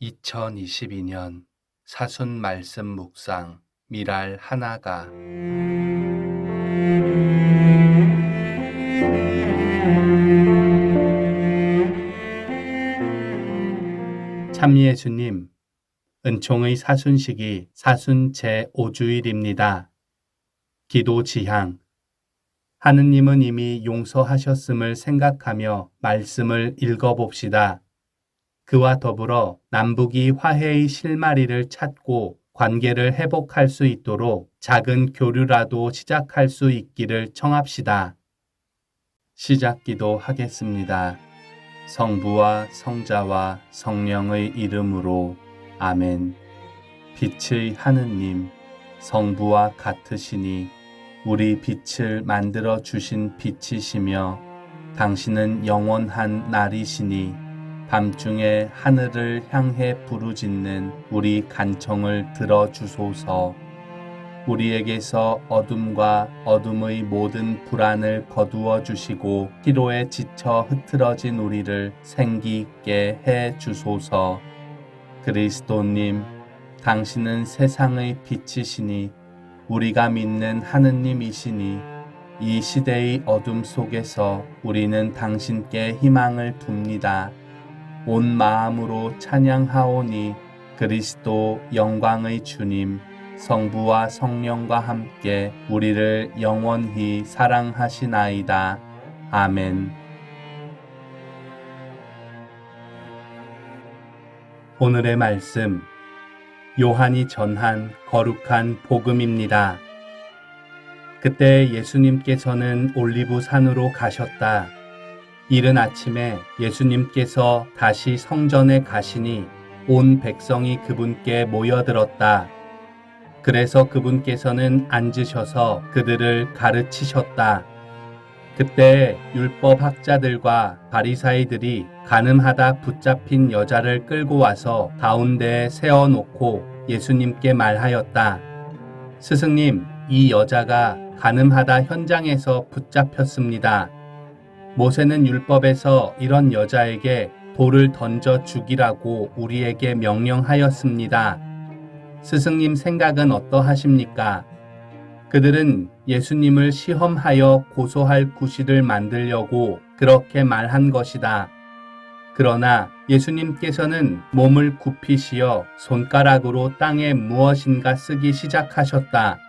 2022년 사순 말씀 묵상 미랄 하나가 참 예수님, 은총의 사순식이 사순 제5주일입니다. 기도 지향. 하느님은 이미 용서하셨음을 생각하며 말씀을 읽어봅시다. 그와 더불어 남북이 화해의 실마리를 찾고 관계를 회복할 수 있도록 작은 교류라도 시작할 수 있기를 청합시다. 시작기도 하겠습니다. 성부와 성자와 성령의 이름으로 아멘. 빛의 하느님, 성부와 같으시니 우리 빛을 만들어 주신 빛이시며 당신은 영원한 날이시니 밤중에 하늘을 향해 부르짖는 우리 간청을 들어주소서. 우리에게서 어둠과 어둠의 모든 불안을 거두어 주시고 피로에 지쳐 흐트러진 우리를 생기 있게 해 주소서. 그리스도님, 당신은 세상의 빛이시니 우리가 믿는 하느님이시니 이 시대의 어둠 속에서 우리는 당신께 희망을 둡니다. 온 마음으로 찬양하오니 그리스도 영광의 주님, 성부와 성령과 함께 우리를 영원히 사랑하시나이다. 아멘. 오늘의 말씀, 요한이 전한 거룩한 복음입니다. 그때 예수님께서는 올리브 산으로 가셨다. 이른 아침에 예수님께서 다시 성전에 가시니 온 백성이 그분께 모여들었다. 그래서 그분께서는 앉으셔서 그들을 가르치셨다. 그때 율법학자들과 바리사이들이 가늠하다 붙잡힌 여자를 끌고 와서 가운데에 세워놓고 예수님께 말하였다. 스승님, 이 여자가 가늠하다 현장에서 붙잡혔습니다. 모세는 율법에서 이런 여자에게 돌을 던져 죽이라고 우리에게 명령하였습니다. 스승님 생각은 어떠하십니까? 그들은 예수님을 시험하여 고소할 구실을 만들려고 그렇게 말한 것이다. 그러나 예수님께서는 몸을 굽히시어 손가락으로 땅에 무엇인가 쓰기 시작하셨다.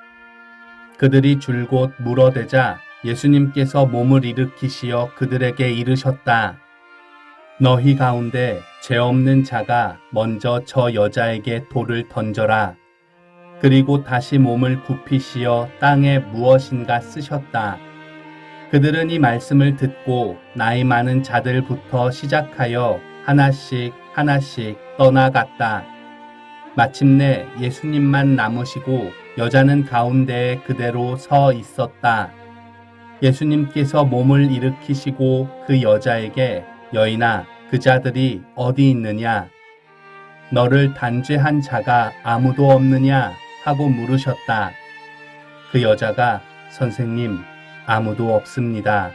그들이 줄곧 물어대자 예수님께서 몸을 일으키시어 그들에게 이르셨다. 너희 가운데 죄 없는 자가 먼저 저 여자에게 돌을 던져라. 그리고 다시 몸을 굽히시어 땅에 무엇인가 쓰셨다. 그들은 이 말씀을 듣고 나이 많은 자들부터 시작하여 하나씩 떠나갔다. 마침내 예수님만 남으시고 여자는 가운데에 그대로 서 있었다. 예수님께서 몸을 일으키시고 그 여자에게 여인아, 그 자들이 어디 있느냐? 너를 단죄한 자가 아무도 없느냐? 하고 물으셨다. 그 여자가 선생님, 아무도 없습니다.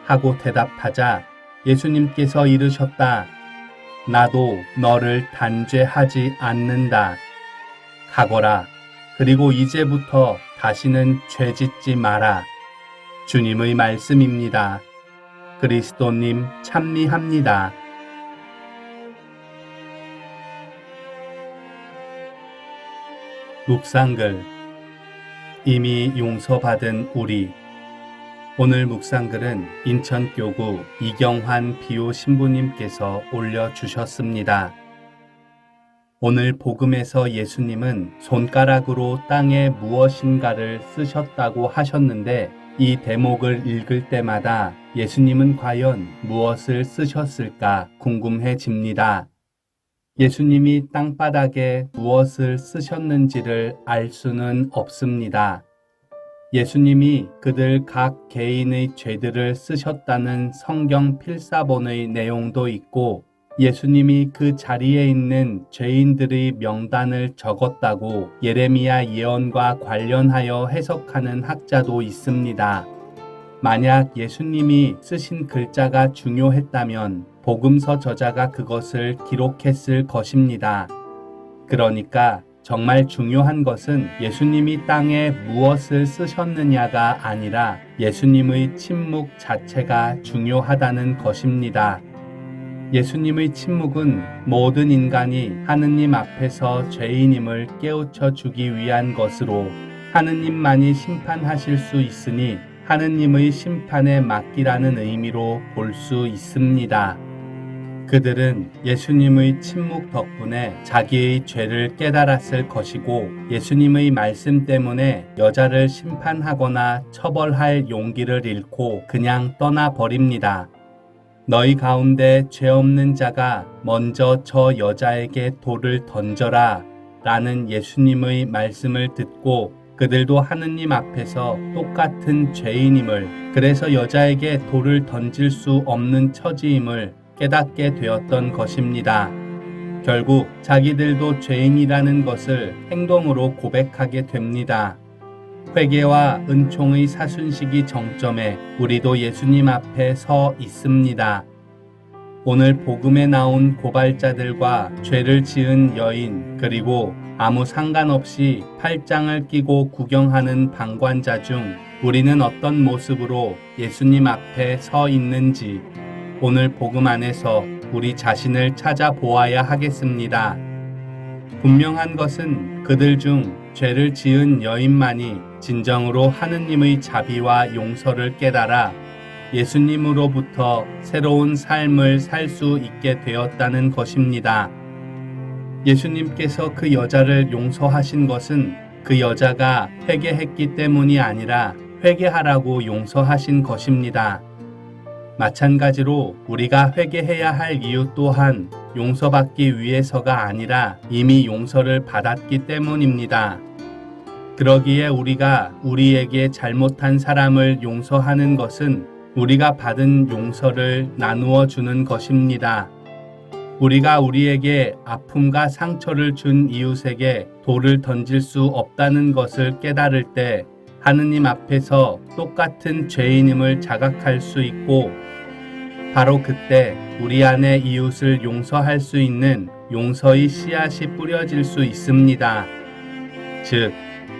하고 대답하자 예수님께서 이르셨다. 나도 너를 단죄하지 않는다. 가거라. 그리고 이제부터 다시는 죄짓지 마라. 주님의 말씀입니다. 그리스도님 찬미합니다. 묵상글. 이미 용서받은 우리. 오늘 묵상글은 인천교구 이경환 비오 신부님께서 올려주셨습니다. 오늘 복음에서 예수님은 손가락으로 땅에 무엇인가를 쓰셨다고 하셨는데 이 대목을 읽을 때마다 예수님은 과연 무엇을 쓰셨을까 궁금해집니다. 예수님이 땅바닥에 무엇을 쓰셨는지를 알 수는 없습니다. 예수님이 그들 각 개인의 죄들을 쓰셨다는 성경 필사본의 내용도 있고 예수님이 그 자리에 있는 죄인들의 명단을 적었다고 예레미야 예언과 관련하여 해석하는 학자도 있습니다. 만약 예수님이 쓰신 글자가 중요했다면 복음서 저자가 그것을 기록했을 것입니다. 그러니까 정말 중요한 것은 예수님이 땅에 무엇을 쓰셨느냐가 아니라 예수님의 침묵 자체가 중요하다는 것입니다. 예수님의 침묵은 모든 인간이 하느님 앞에서 죄인임을 깨우쳐 주기 위한 것으로 하느님만이 심판하실 수 있으니 하느님의 심판에 맡기라는 의미로 볼 수 있습니다. 그들은 예수님의 침묵 덕분에 자기의 죄를 깨달았을 것이고 예수님의 말씀 때문에 여자를 심판하거나 처벌할 용기를 잃고 그냥 떠나버립니다. 너희 가운데 죄 없는 자가 먼저 저 여자에게 돌을 던져라 라는 예수님의 말씀을 듣고 그들도 하느님 앞에서 똑같은 죄인임을, 그래서 여자에게 돌을 던질 수 없는 처지임을 깨닫게 되었던 것입니다. 결국 자기들도 죄인이라는 것을 행동으로 고백하게 됩니다. 회개와 은총의 사순식이 정점에 우리도 예수님 앞에 서 있습니다. 오늘 복음에 나온 고발자들과 죄를 지은 여인, 그리고 아무 상관없이 팔짱을 끼고 구경하는 방관자 중 우리는 어떤 모습으로 예수님 앞에 서 있는지 오늘 복음 안에서 우리 자신을 찾아보아야 하겠습니다. 분명한 것은 그들 중 죄를 지은 여인만이 진정으로 하느님의 자비와 용서를 깨달아 예수님으로부터 새로운 삶을 살 수 있게 되었다는 것입니다. 예수님께서 그 여자를 용서하신 것은 그 여자가 회개했기 때문이 아니라 회개하라고 용서하신 것입니다. 마찬가지로 우리가 회개해야 할 이유 또한 용서받기 위해서가 아니라 이미 용서를 받았기 때문입니다. 그러기에 우리가 우리에게 잘못한 사람을 용서하는 것은 우리가 받은 용서를 나누어 주는 것입니다. 우리가 우리에게 아픔과 상처를 준 이웃에게 돌을 던질 수 없다는 것을 깨달을 때 하느님 앞에서 똑같은 죄인임을 자각할 수 있고, 바로 그때 우리 안에 이웃을 용서할 수 있는 용서의 씨앗이 뿌려질 수 있습니다. 즉,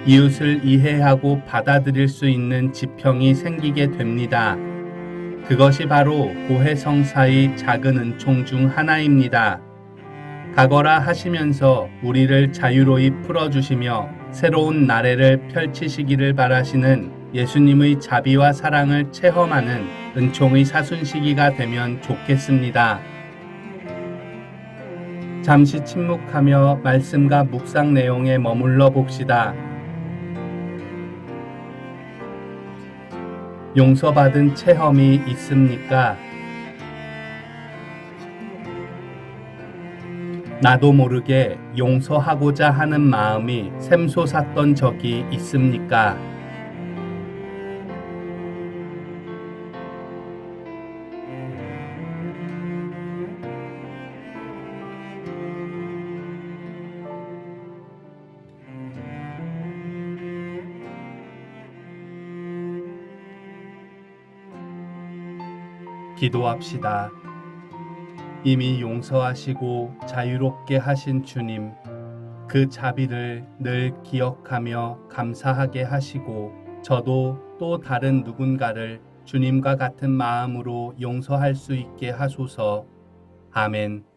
이웃을 이해하고 받아들일 수 있는 지평이 생기게 됩니다. 그것이 바로 고해성사의 작은 은총 중 하나입니다. 가거라 하시면서 우리를 자유로이 풀어주시며 새로운 나래를 펼치시기를 바라시는 예수님의 자비와 사랑을 체험하는 은총의 사순시기가 되면 좋겠습니다. 잠시 침묵하며 말씀과 묵상 내용에 머물러 봅시다. 용서받은 체험이 있습니까? 나도 모르게 용서하고자 하는 마음이 샘솟았던 적이 있습니까? 기도합시다. 이미 용서하시고 자유롭게 하신 주님, 그 자비를 늘 기억하며 감사하게 하시고 저도 또 다른 누군가를 주님과 같은 마음으로 용서할 수 있게 하소서. 아멘.